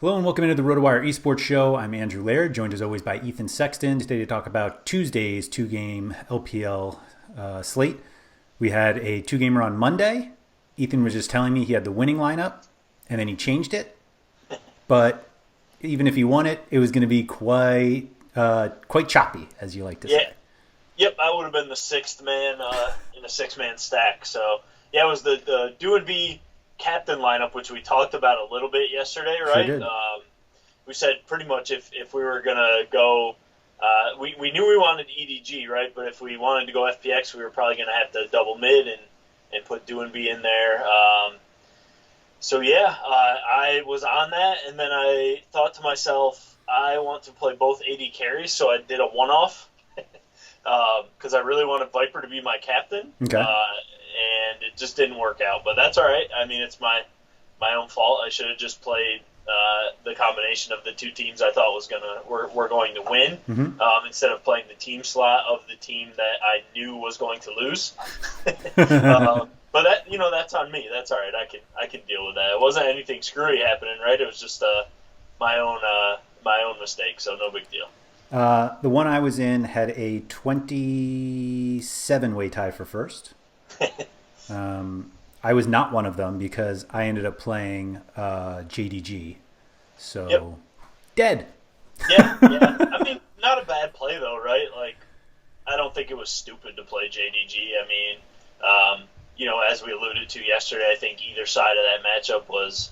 Hello and welcome into the RotoWire Esports Show. I'm Andrew Laird, joined as always by Ethan Sexton, today to talk about Tuesday's two-game LPL slate. We had a two-gamer on Monday. Ethan was just telling me he had the winning lineup, and then he changed it. But even if he won it, it was going to be quite choppy, as you like to say. Yep, I would have been the sixth man in a six-man stack. So, yeah, it was the do and be captain lineup, which we talked about a little bit yesterday, right? Sure did. We said pretty much if we were going to go, we knew we wanted EDG, right? But if we wanted to go FPX, we were probably going to have to double mid and put do and be in there. I was on that, and then I thought to myself, I want to play both AD carries, so I did a one-off because I really wanted Viper to be my captain. Okay. And it just didn't work out. But that's all right. I mean, it's my own fault. I should have just played the combination of the two teams I thought were going to win instead of playing the team slot of the team that I knew was going to lose. But that's on me. That's all right. I can deal with that. It wasn't anything screwy happening, right? It was just my own mistake. So no big deal. The one I was in had a 27-way tie for first. I was not one of them because I ended up playing JDG. So, Yep. Dead. Yeah. I mean, not a bad play, though, right? Like, I don't think it was stupid to play JDG. I mean, as we alluded to yesterday, I think either side of that matchup was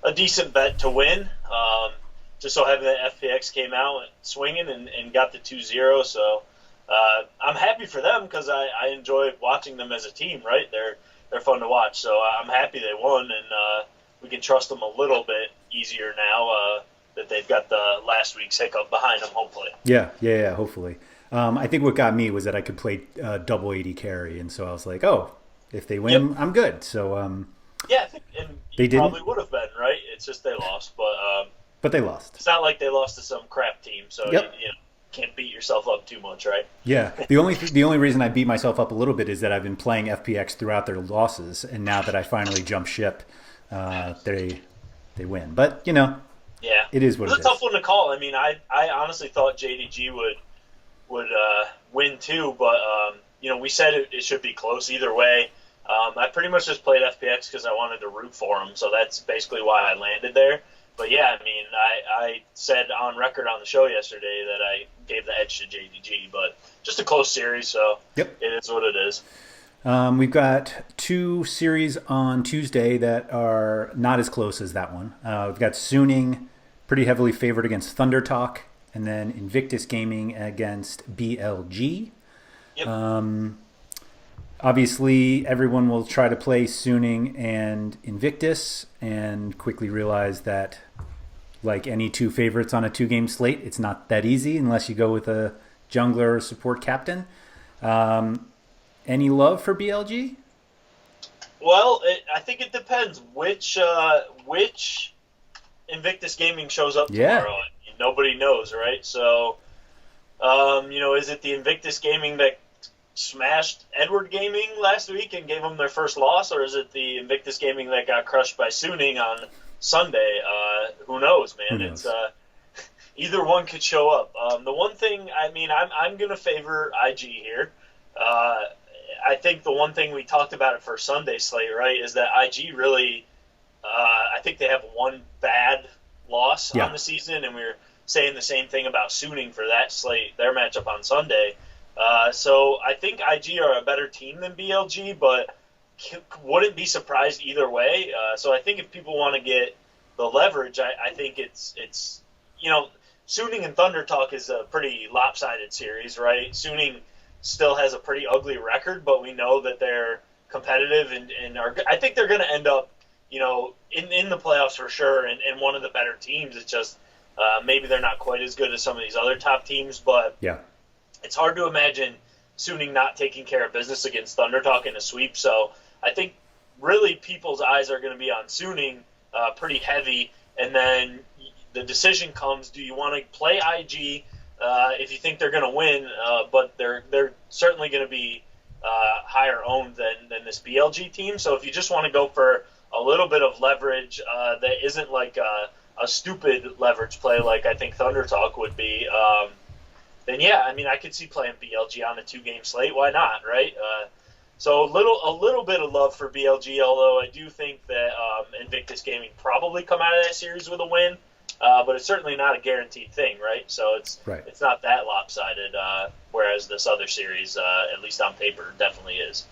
a decent bet to win. Just so having that FPX came out swinging and got the 2-0, so I'm happy for them because I enjoy watching them as a team, right? They're fun to watch, so I'm happy they won, and we can trust them a little bit easier now that they've got the last week's hiccup behind them, hopefully. Yeah, hopefully. I think what got me was that I could play double 80 carry, and so I was like, oh, if they win, I'm good. So I think they probably would have been, right? It's just they lost, but they lost. It's not like they lost to some crap team, so you can't beat yourself up too much, right? Yeah. The only reason I beat myself up a little bit is that I've been playing FPX throughout their losses, and now that I finally jump ship, they win. But it is what it is. It's a tough one to call. I mean, I honestly thought JDG would win too, but we said it should be close either way. I pretty much just played FPX because I wanted to root for him, so that's basically why I landed there. But yeah, I mean, I said on record on the show yesterday that I gave the edge to JDG, but just a close series, so It is what it is. We've got two series on Tuesday that are not as close as that one. We've got Suning pretty heavily favored against Thunder Talk, and then Invictus Gaming against BLG. Yep. Obviously, everyone will try to play Suning and Invictus and quickly realize that, like any two favorites on a two-game slate, it's not that easy unless you go with a jungler or support captain. Any love for BLG? Well, I think it depends which Invictus Gaming shows up tomorrow. I mean, nobody knows, right? So, is it the Invictus Gaming that smashed Edward Gaming last week and gave them their first loss, or is it the Invictus Gaming that got crushed by Suning on Sunday? Who knows, man? Who knows? It's either one could show up. The one thing, I mean, I'm going to favor IG here. I think the one thing we talked about it for Sunday slate, right, is that IG really, I think they have one bad loss on the season, and we were saying the same thing about Suning for that slate, their matchup on Sunday. So I think IG are a better team than BLG, but wouldn't be surprised either way. So I think if people want to get the leverage, I think it's Suning and Thunder Talk is a pretty lopsided series, right? Suning still has a pretty ugly record, but we know that they're competitive and are. I think they're going to end up, in the playoffs for sure, and one of the better teams. It's just maybe they're not quite as good as some of these other top teams, but it's hard to imagine Suning not taking care of business against Thunder Talk in a sweep. So I think really people's eyes are going to be on Suning pretty heavy, and then the decision comes: do you want to play IG if you think they're going to win, but they're certainly going to be higher owned than this BLG team. So if you just want to go for a little bit of leverage that isn't like a a stupid leverage play like I think Thunder Talk would be, then yeah, I mean, I could see playing BLG on a 2-game slate. Why not, right? So a little bit of love for BLG, although I do think that Invictus Gaming probably come out of that series with a win, but it's certainly not a guaranteed thing, right? So it's not that lopsided, whereas this other series, at least on paper, definitely is.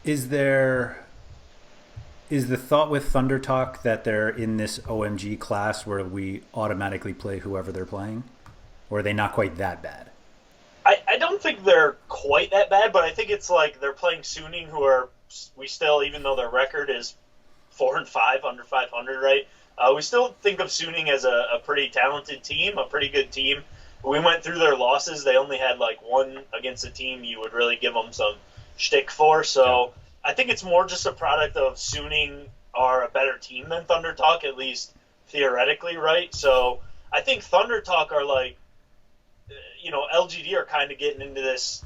Is the thought with Thunder Talk that they're in this OMG class where we automatically play whoever they're playing? Or are they not quite that bad? I don't think they're quite that bad, but I think it's like they're playing Suning, who are, we still, even though their record is 4-5, under 500, right? We still think of Suning as a pretty talented team, a pretty good team. We went through their losses. They only had like one against a team you would really give them some shtick for. So I think it's more just a product of Suning are a better team than Thunder Talk, at least theoretically, right? So I think Thunder Talk are like, LGD are kind of getting into this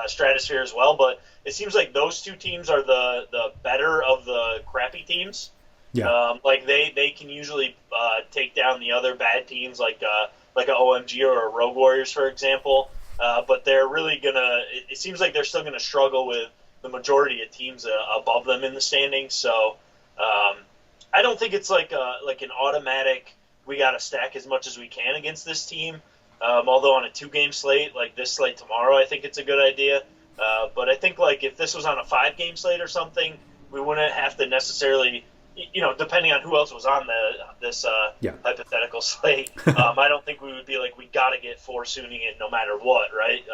stratosphere as well, but it seems like those two teams are the better of the crappy teams. Yeah. Like they can usually take down the other bad teams, like a OMG or a Rogue Warriors, for example. But they're really gonna. It seems like they're still gonna struggle with the majority of teams above them in the standings. So I don't think it's like an automatic. We got to stack as much as we can against this team. Although on a 2-game slate like this slate tomorrow, I think it's a good idea. But I think like if this was on a 5-game slate or something, we wouldn't have to necessarily, depending on who else was on this hypothetical slate, I don't think we would be like, we got to get 4 Suning in no matter what, right?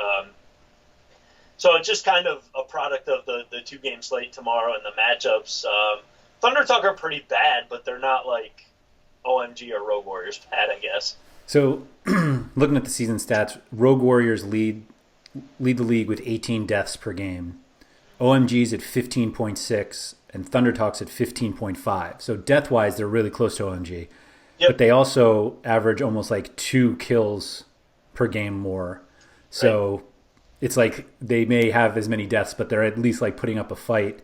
So it's just kind of a product of the 2-game slate tomorrow and the matchups. Thunder Talk are pretty bad, but they're not like OMG or Rogue Warriors bad, I guess. So, looking at the season stats, Rogue Warriors lead the league with 18 deaths per game. OMG's at 15.6, and Thunder Talk's at 15.5. So, death-wise, they're really close to OMG. Yep. But they also average almost like 2 kills per game more. So, It's like they may have as many deaths, but they're at least like putting up a fight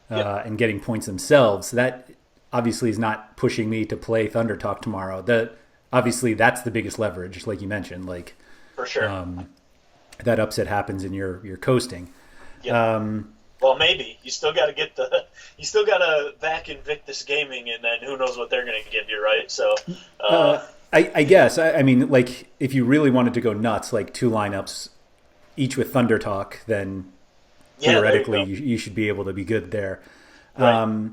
and getting points themselves. So that obviously is not pushing me to play Thunder Talk tomorrow. Obviously, that's the biggest leverage, like you mentioned. Like, for sure, that upset happens and you're coasting. Yep. Well, maybe you still got to you still got to back Invictus Gaming, and then who knows what they're going to give you, right? So, I guess I mean, like, if you really wanted to go nuts, like 2 lineups, each with Thunder Talk, then theoretically you should be able to be good there. Right.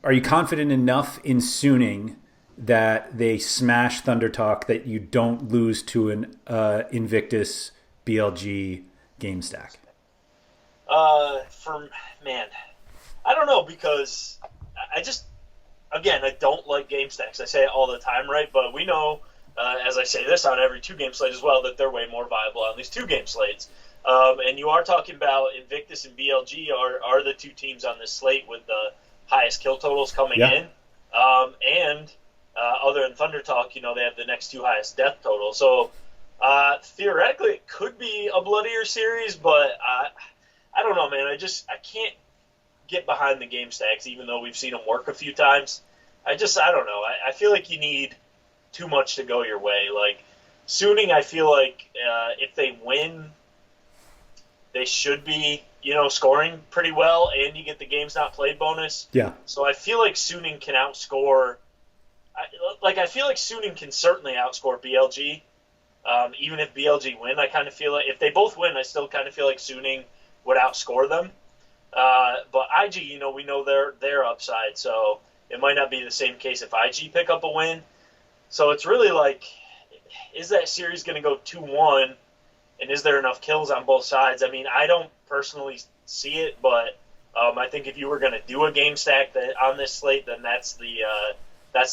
Are you confident enough in Suning that they smash Thunder Talk that you don't lose to an Invictus BLG game stack? I don't know, because I don't like game stacks. I say it all the time, right? But we know, as I say this on every 2-game slate as well, that they're way more viable on these 2-game slates. And you are talking about Invictus and BLG are the 2 teams on this slate with the highest kill totals coming in. And other than Thunder Talk, they have the next 2 highest death totals. So theoretically, it could be a bloodier series, but I don't know, man. I can't get behind the game stacks, even though we've seen them work a few times. I don't know. I feel like you need too much to go your way. Like Suning, I feel like if they win, they should be, scoring pretty well, and you get the games not played bonus. Yeah. So I feel like Suning can outscore. I feel like Suning can certainly outscore BLG. Even if BLG win, I kind of feel like if they both win, I still kind of feel like Suning would outscore them. But IG, we know their upside, so it might not be the same case if IG pick up a win. So it's really like, is that series going to go 2-1, and is there enough kills on both sides? I mean, I don't personally see it, but I think if you were going to do a game stack on this slate, then that's the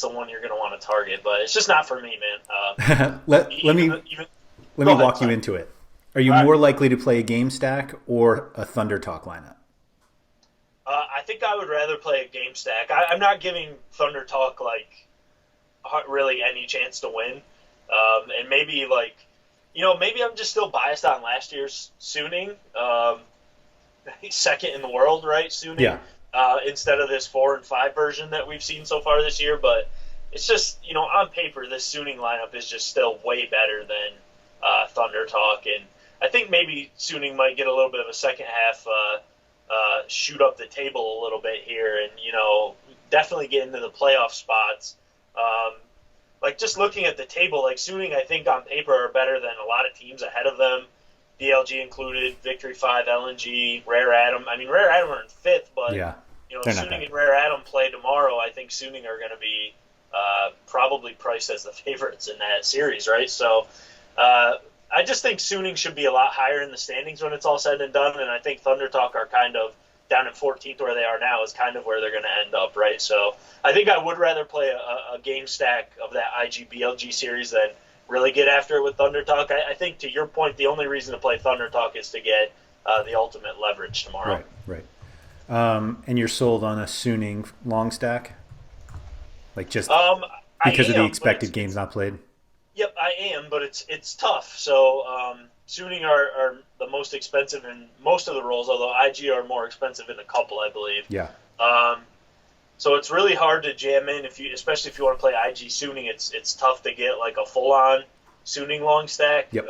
one you're going to want to target. But it's just not for me, man. Let me walk you into it. Are you more likely to play a game stack or a Thunder Talk lineup? I think I would rather play a game stack. I'm not giving Thunder Talk really any chance to win, and maybe maybe I'm just still biased on last year's Suning, second in the world, right? Suning. Yeah. instead of this 4 and 5 version that we've seen so far this year. But it's just, on paper, this Suning lineup is just still way better than Thunder Talk. And I think maybe Suning might get a little bit of a second half shoot up the table a little bit here and, definitely get into the playoff spots. Just looking at the table, Suning, I think, on paper are better than a lot of teams ahead of them. BLG included, Victory 5, LNG, Rare Atom. I mean, Rare Atom are in 5th, but, Suning and Rare Atom play tomorrow. I think Suning are going to be probably priced as the favorites in that series, right? So I just think Suning should be a lot higher in the standings when it's all said and done, and I think Thunder Talk are kind of down in 14th where they are now is kind of where they're going to end up, right? So I think I would rather play a game stack of that IG BLG series than really get after it with Thunder Talk. I think, to your point, the only reason to play Thunder Talk is to get the ultimate leverage tomorrow. Right. And you're sold on a Suning long stack? Because of the expected games not played? Yep, I am, but it's tough. So Suning are the most expensive in most of the roles, although IG are more expensive in a couple, I believe. Yeah. So it's really hard to jam in, especially if you want to play IG Suning. It's tough to get a full-on Suning long stack. Yep.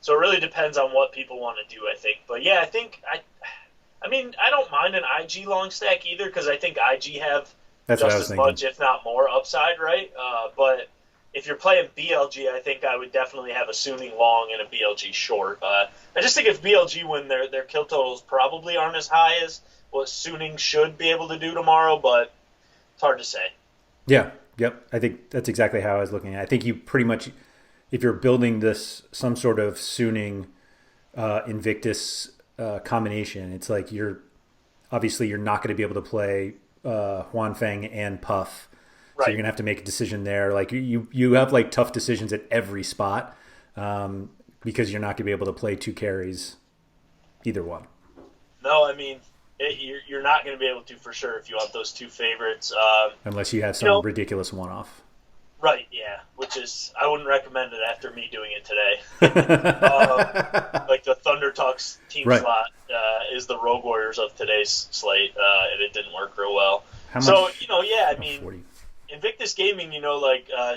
So it really depends on what people want to do, I think. But yeah, I don't mind an IG long stack either because I think IG have just as much, if not more, upside, right? But if you're playing BLG, I think I would definitely have a Suning long and a BLG short. I just think if BLG win, their kill totals probably aren't as high as what Suning should be able to do tomorrow, but it's hard to say. Yeah, yep. I think that's exactly how I was looking at it. I think you pretty much, if you're building some sort of Suning Invictus combination, it's like you're not going to be able to play Huanfeng and Puff. Right. So you're going to have to make a decision there. You have tough decisions at every spot because you're not going to be able to play two carries, either one. No, you're not going to be able to for sure if you have those two favorites. Unless you have some ridiculous one-off. Right, yeah, which is, I wouldn't recommend it after me doing it today. The Thunder Talks team slot is the Rogue Warriors of today's slate, and it didn't work real well. Invictus Gaming,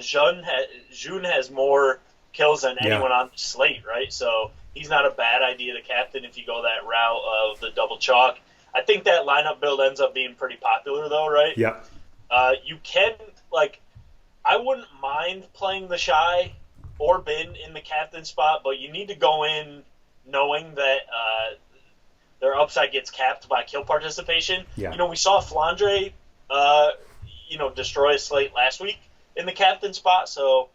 Jun has more kills than anyone on the slate, right? So he's not a bad idea to captain if you go that route of the double chalk. I think that lineup build ends up being pretty popular, though, right? Yeah. You can, I wouldn't mind playing the Shy or Bin in the captain spot, but you need to go in knowing that their upside gets capped by kill participation. Yeah. We saw Flandre destroy a slate last week in the captain spot. So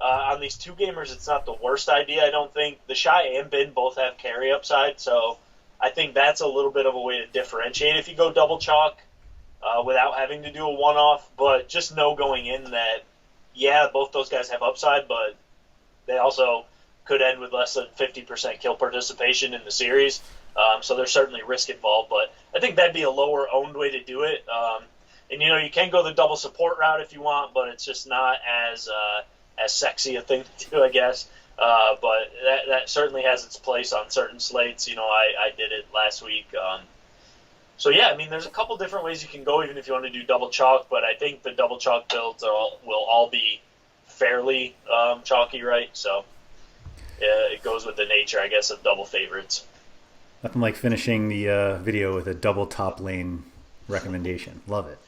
on these two gamers, it's not the worst idea, I don't think. The Shy and Bin both have carry upside, so I think that's a little bit of a way to differentiate if you go double chalk without having to do a one-off. But just know going in that, both those guys have upside, but they also could end with less than 50% kill participation in the series. So there's certainly risk involved, but I think that'd be a lower owned way to do it. And you can go the double support route if you want, but it's just not as sexy a thing to do, I guess. But that certainly has its place on certain slates. I did it last week. There's a couple different ways you can go, even if you want to do double chalk. But I think the double chalk builds will all be fairly chalky, right? So it goes with the nature, I guess, of double favorites. Nothing like finishing the video with a double top lane recommendation. Love it.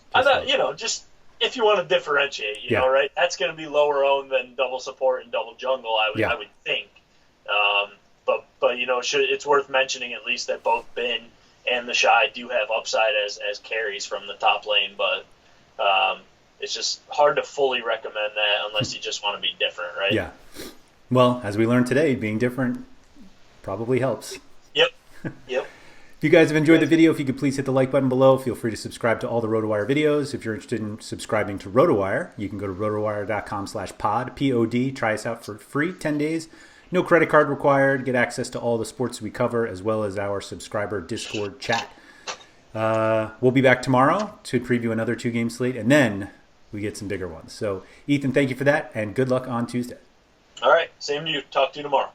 Just if you want to differentiate, right? That's going to be lower owned than double support and double jungle, I would think. But it's worth mentioning at least that both Bin and the Shy do have upside as carries from the top lane, but it's just hard to fully recommend that unless you just want to be different, right? Yeah. Well, as we learned today, being different probably helps. Yep. If you guys have enjoyed the video, if you could please hit the like button below. Feel free to subscribe to all the RotoWire videos. If you're interested in subscribing to RotoWire, you can go to rotowire.com/pod, P-O-D. Try us out for free, 10 days. No credit card required. Get access to all the sports we cover, as well as our subscriber Discord chat. We'll be back tomorrow to preview another two-game slate, and then we get some bigger ones. So, Ethan, thank you for that, and good luck on Tuesday. All right. Same to you. Talk to you tomorrow.